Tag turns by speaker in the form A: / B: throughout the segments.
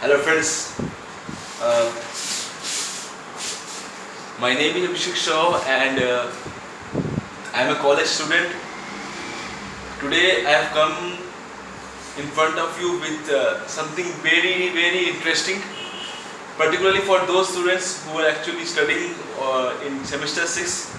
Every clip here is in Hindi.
A: Hello friends, uh, my name is Abhishek Shaw and I am a college student. Today I have come in front of you with something very interesting, particularly for those students who are actually studying in semester 6,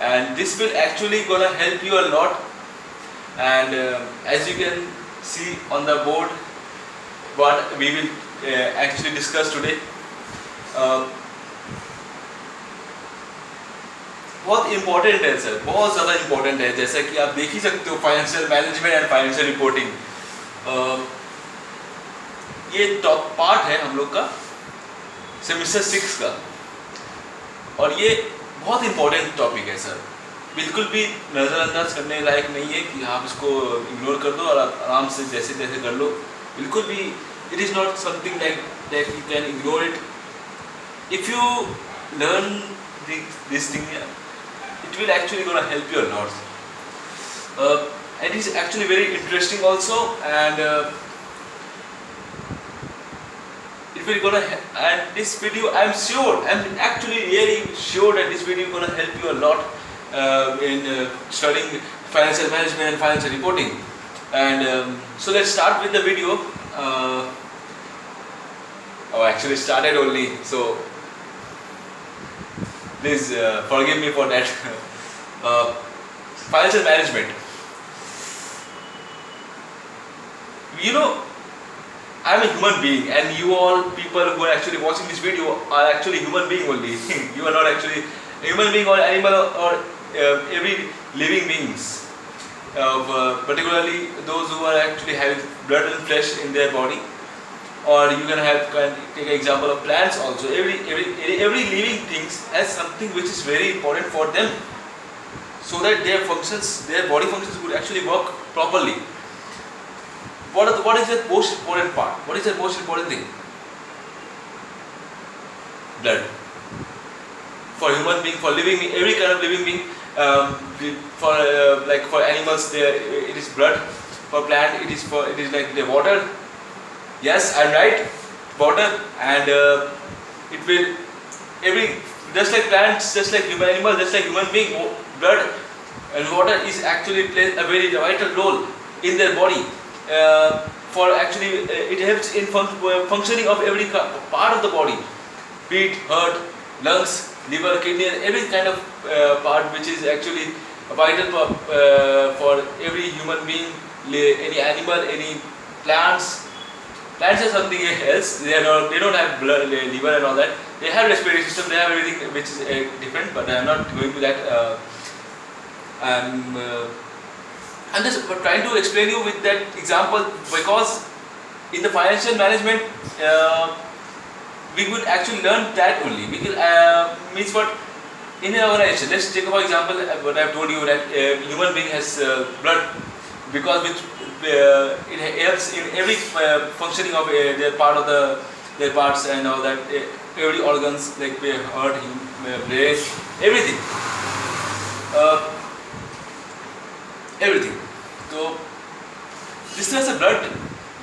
A: and this will actually gonna help you a lot. And as you can see on the board, what we will actually discuss today, बहुत इम्पोर्टेंट है सर, बहुत ज़्यादा इम्पोर्टेंट है। जैसा कि आप देख ही सकते हो, financial management and financial reporting, ये टॉप पार्ट है हम लोग का सेमेस्टर 6 का, और ये बहुत इम्पोर्टेंट टॉपिक है सर। बिल्कुल भी नज़रअंदाज करने लायक नहीं है कि आप इसको इग्नोर कर दो और आराम से जैसे तैसे कर लो। बिल्कुल भी it is not something like you can ignore it. If you learn this thing, it will actually gonna help you a lot. It is actually very interesting also, and it will gonna and this video, I'm actually really sure that this video gonna help you a lot in studying financial management and financial reporting. And so let's start with the video. Actually started only, so please forgive me for that. Financial management. You know, I'm a human being, and you all people who are actually watching this video are actually human being only. You are not actually a human being or animal or every living beings. Particularly those who are actually having blood and flesh in their body. Or you can take an example of plants also. Every living things has something which is very important for them, so that their body functions would actually work properly. What is the most important part? What is the most important thing? Blood. For human being, for living being, every kind of living being. For animals, it is blood. For plant, it is like the water. Yes, I'm right. Water, and it will just like plants, just like human animals, just like human being, blood and water is actually plays a very vital role in their body. For actually, it helps in functioning of every part of the body, be it heart, lungs, liver, kidney, every kind of part which is actually vital for every human being, any animal, any plants. Plants are something else. They don't have blood, liver and all that. They have respiratory system. They have everything which is different. But I am not going to that. I'm just trying to explain you with that example, because in the financial management we would actually learn that only. We will means what in an organization. Let's take for example what I have told you, that human being has blood, because it helps in every functioning of their parts and all that, every organs like heart, brain, everything. तो जिस तरह से ब्लड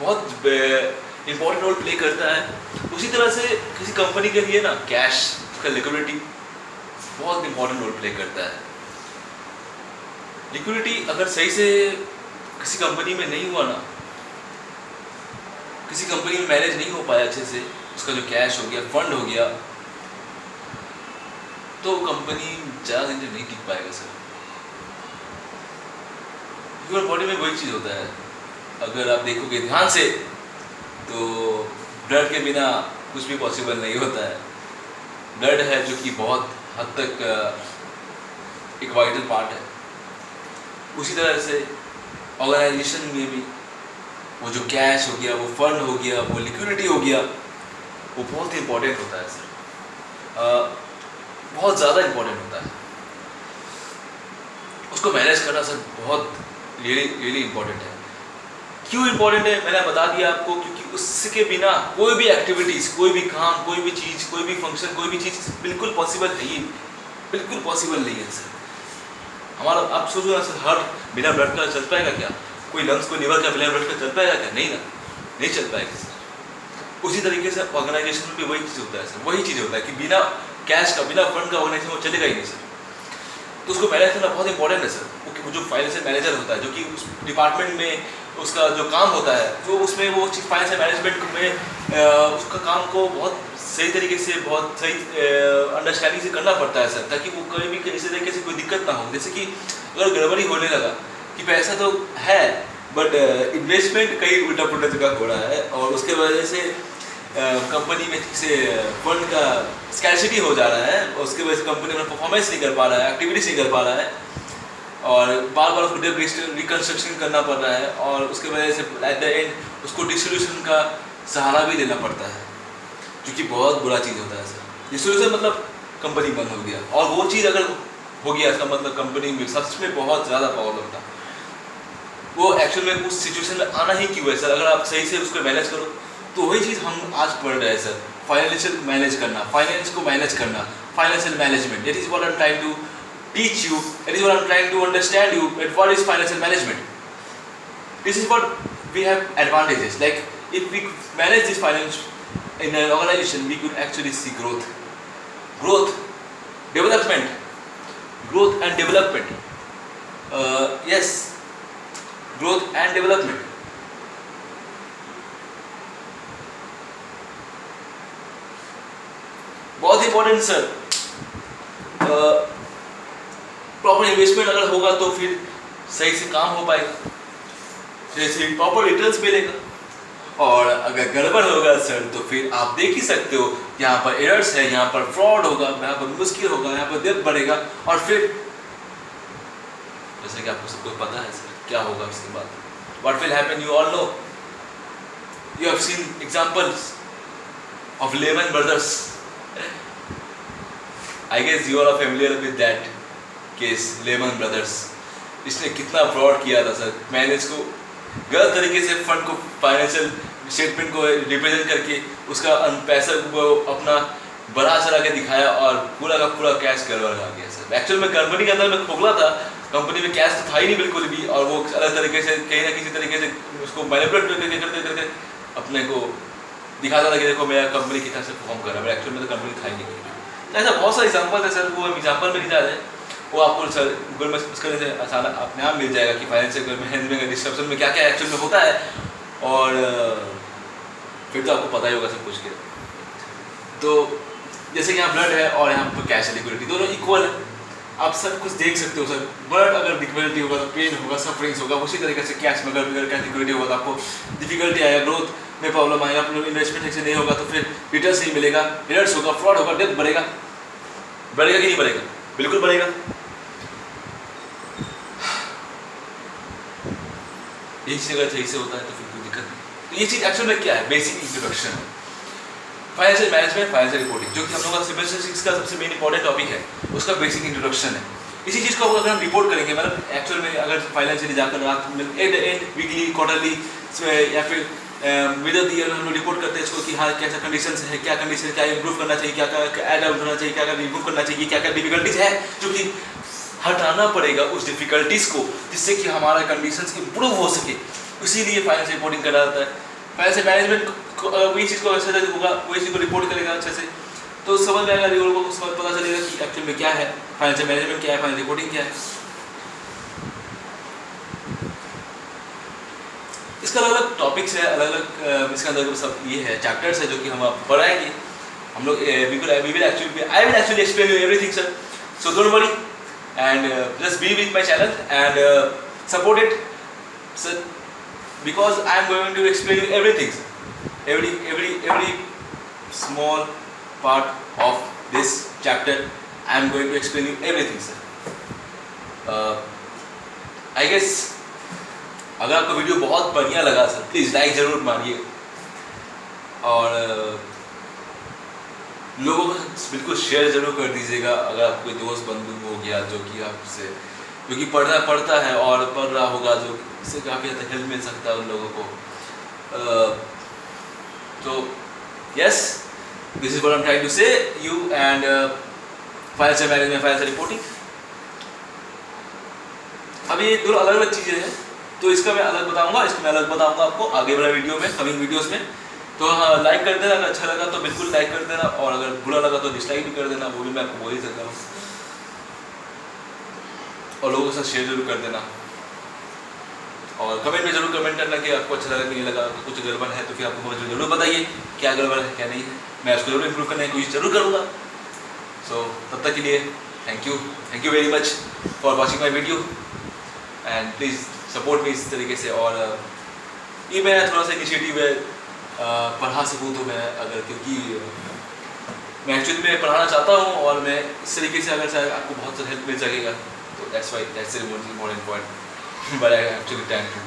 A: बहुत इम्पोर्टेंट रोल प्ले करता है, उसी तरह से किसी कंपनी के लिए ना कैश, उसका लिक्विडिटी बहुत इम्पोर्टेंट रोल प्ले करता है। लिक्विडिटी अगर सही से किसी कंपनी में नहीं हुआ ना, किसी कंपनी में मैनेज नहीं हो पाया अच्छे से, उसका जो कैश हो गया, फंड हो गया, तो कंपनी ज़्यादा दिन तक नहीं टिक पाएगा सर। ह्यूमन बॉडी में वही चीज़ होता है, अगर आप देखोगे ध्यान से तो ब्लड के बिना कुछ भी पॉसिबल नहीं होता है। ब्लड है जो कि बहुत हद तक एक वाइटल पार्ट है। उसी तरह से ऑर्गेनाइजेशन में भी वो जो कैश हो गया, वो फंड हो गया, वो लिक्विडिटी हो गया, वो बहुत इम्पोर्टेंट होता है सर। बहुत ज़्यादा इम्पोर्टेंट होता है। उसको मैनेज करना सर बहुत रियली इम्पोर्टेंट है। क्यों इम्पोर्टेंट है मैंने बता दिया आपको, क्योंकि उसके बिना कोई भी एक्टिविटीज़, कोई भी काम, कोई भी चीज़, कोई भी फंक्शन, कोई भी चीज़ बिल्कुल पॉसिबल है ही, बिल्कुल पॉसिबल नहीं है सर। हमारा आप सोचो ना सर, हार्ट बिना ब्लड का चल पाएगा क्या? कोई लंग्स, कोई लिवर का बिना ब्लड का चल पाएगा क्या? नहीं ना, नहीं चल पाएगा सर। उसी तरीके से ऑर्गेनाइजेशन में भी वही चीज़ होता है सर, वही चीज़ होता है कि बिना कैश का, बिना फंड का ऑर्गेनाइजेशन वो चलेगा ही नहीं सर। तो उसको मैनेज करना बहुत इंपॉर्टेंट है सर। वो जो फाइनेंशियल मैनेजर होता है, जो कि उस डिपार्टमेंट में उसका जो काम होता है, जो उसमें वो चीज़ फाइनेंशियल मैनेजमेंट में उसका काम को बहुत सही तरीके से, बहुत सही अंडरस्टैंडिंग से करना पड़ता है सर, ताकि वो कभी भी किसी तरीके से कोई दिक्कत ना हो। जैसे कि अगर गड़बड़ी होने लगा कि पैसा तो है बट इन्वेस्टमेंट कहीं उल्टा पुल्टा जगह हो रहा है और उसके वजह से कंपनी में ठीक से फंड का स्कैर्सिटी हो जा रहा है और उसके वजह से कंपनी में परफॉर्मेंस नहीं कर पा रहा है, एक्टिविटीज नहीं कर पा रहा है और बार बार उसको रिकन्स्ट्रक्शन करना पड़ रहा है और उसके वजह से एट द एंड उसको डिसोल्यूशन का सहारा भी लेना पड़ता है, जो कि बहुत बुरा चीज़ होता है सर। डिसोल्यूशन मतलब कंपनी बंद हो गया और वो चीज़ अगर हो गया इसका मतलब कंपनी में सच में बहुत ज़्यादा प्रॉब्लम था। वो एक्चुअल में उस सिचुएशन में आना ही क्यों है सर, अगर आप सही से उसको मैनेज करो तो वही चीज़ हम आज पढ़ रहे हैं सर, फाइनेंशियल मैनेज करना, फाइनेंस को मैनेज करना, financial management. That is what I am trying to teach you, that is what I am trying to understand you that what is financial management. This is what we have advantages, like if we manage this finance in an organization we could actually see growth development, growth and development, yes, growth and development. बहुत इंपॉर्टेंट सर। प्रॉपर इन्वेस्टमेंट अगर होगा तो फिर सही से काम हो पाएगा, जैसे प्रॉपर रिटर्न्स मिलेगा। और अगर गड़बड़ होगा सर तो फिर आप देख ही सकते हो यहाँ पर एरर्स है, यहाँ पर फ्रॉड होगा, यहाँ पर मुश्किल होगा, यहाँ पर डेट बढ़ेगा और फिर जैसे कि आपको सबको पता है सर क्या होगा उसके बाद, what will happen, you all know, you have seen examples of Lehman Brothers. I guess you are familiar with that case, Lehman Brothers. इसने कितना फ्रॉड किया था सर, मैनेज को गलत तरीके से फंड को, फाइनेंशियल स्टेटमेंट को रिप्रेजेंट करके उसका पैसा को अपना बढ़ा चढ़ा के दिखाया और पूरा का पूरा कैश गड़बड़ आ गया सर। एक्चुअल में कंपनी के अंदर में खोखला था, कंपनी में कैश तो था ही नहीं बिल्कुल भी, और वो अलग तरीके से कहीं ना किसी तरीके से उसको मैनिपुलेट करके अपने को दिखाता था कि देखो मेरा कंपनी कितना से परफॉर्म कर रहा है, एक्चुअल में तो कंपनी था ही नहीं। ऐसा बहुत सारे एग्जाम्पल है सर, वो एग्जाम्पल में नहीं जा रहे, वो आपको सर गूगल में सर्च करने से आसान अपने आप मिल जाएगा कि फाइनेंशियल मैनेजमेंट का डिस्क्रिप्शन में क्या क्या एक्चुअल में होता है, और फिर तो आपको पता ही होगा सब कुछ के। तो जैसे कि यहाँ ब्लड है और यहाँ पर कैश है, लिक्विडिटी दोनों इक्वल है, आप सब कुछ देख सकते हो सर। ब्लड अगर लिक्विडिटी होगा तो पेन होगा, सफरिंग्स होगा, उसी तरीके से कैश में अगर कैश लिक्विडिटी होगा तो आपको डिफिकल्टी आएगा, ग्रोथ में प्रॉब्लम आएगा, इन्वेस्टमेंट ठीक से नहीं होगा तो फिर रिटर्न्स नहीं मिलेगा, एरर्स होगा, फ्रॉड होगा, डेथ बढ़ेगा। बढ़ेगा कि नहीं बढ़ेगा? बिल्कुल बढ़ेगा। यही चीज़ अगर सही से होता है तो फिर कोई दिक्कत नहीं। तो ये चीज़ एक्चुअल में क्या है, बेसिक इंट्रोडक्शन है फाइनेंशियल मैनेजमेंट, फाइनेंशियल रिपोर्टिंग, जो कि हम लोग का सिविल सर्विस का सबसे मेन इंपॉर्टेंट टॉपिक है, उसका बेसिक इंट्रोडक्शन है। इसी चीज़ को अगर हम रिपोर्ट करेंगे, मतलब एक्चुअल में अगर फाइनेंशियली जाकर रात में at the end weekly, quarterly या फिर मिड ऑफ द ईयर हम लोग रिपोर्ट करते हैं इसको कि हाँ कैसा कंडीशन है, क्या कंडीशन, क्या इंप्रूव करना चाहिए, क्या क्या ऐड आउट होना चाहिए, क्या क्या रिमूव करना चाहिए, क्या क्या डिफिकल्टीज है जो कि हटाना पड़ेगा उस डिफिकल्टीज को, जिससे कि हमारा कंडीशंस इंप्रूव हो सके। इसीलिए फाइनेंशियल रिपोर्टिंग करा जाता है। फाइनेंशियल मैनेजमेंट वही चीज़ को अच्छे से होगा, वही चीज़ को रिपोर्ट करेगा अच्छे से, तो समझ में आएगा, लोगों को समझ पता चलेगा कि एक्चुअल में क्या है फाइनेंशियल मैनेजमेंट, क्या है फाइनेंशियल रिपोर्टिंग, क्या है। इसका अलग अलग टॉपिक्स है, अलग अलग इसके अंदर सब ये है, चैप्टर्स है जो कि हम आप पढ़ाएंगे हम लोग। We will actually explain you everything sir, so don't worry and just be with my channel and support it sir, because I am going to explain you everything sir. Every small part of this chapter I am going to explain you everything sir. I guess अगर आपको वीडियो बहुत बढ़िया लगा सर प्लीज़ लाइक ज़रूर मारिए, और लोगों को बिल्कुल शेयर ज़रूर कर दीजिएगा। अगर आप कोई दोस्त बंधु हो गया जो कि आपसे जो कि पढ़ता है और पढ़ रहा होगा, जो इससे काफ़ी हद तक हेल्प मिल सकता है उन लोगों को। तो yes, this is what I am trying to say you and financial management, financial reporting. अब ये दोनों अलग अलग चीज़ें हैं, तो इसका मैं अलग बताऊंगा, इसको मैं अलग बताऊंगा आपको आगे वाला वीडियो में, कमिंग वीडियोस में। तो हाँ, लाइक कर देना, अगर अच्छा लगा तो बिल्कुल लाइक कर देना, और अगर बुरा लगा तो डिसलाइक भी कर देना, वो भी मैं आपको बोल ही सकता हूँ। और लोगों के साथ शेयर जरूर कर देना, और कमेंट में जरूर कमेंट करना कि आपको अच्छा लगा कि नहीं लगा, तो कुछ गड़बड़ है तो फिर आपको मुझे जरूर बताइए क्या गड़बड़ है क्या नहीं है, मैं उसको जरूर इम्प्रूव करने की कोशिश जरूर करूँगा। सो तब तक के लिए thank you very much for watching my video, and please support me इस तरीके से। और ये मेरा थोड़ा सा इनिशिएटिव है, पढ़ा सकूँ तो मैं, अगर क्योंकि मैं एक्चुअली में पढ़ाना चाहता हूँ, और मैं इस तरीके से अगर शायद आपको बहुत सा हेल्प मिल सकेगा तो that's why that's more important, but I actually time to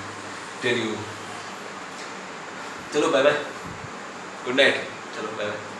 A: tell you. चलो बाय बाय, गुड नाइट, चलो बाय बाय।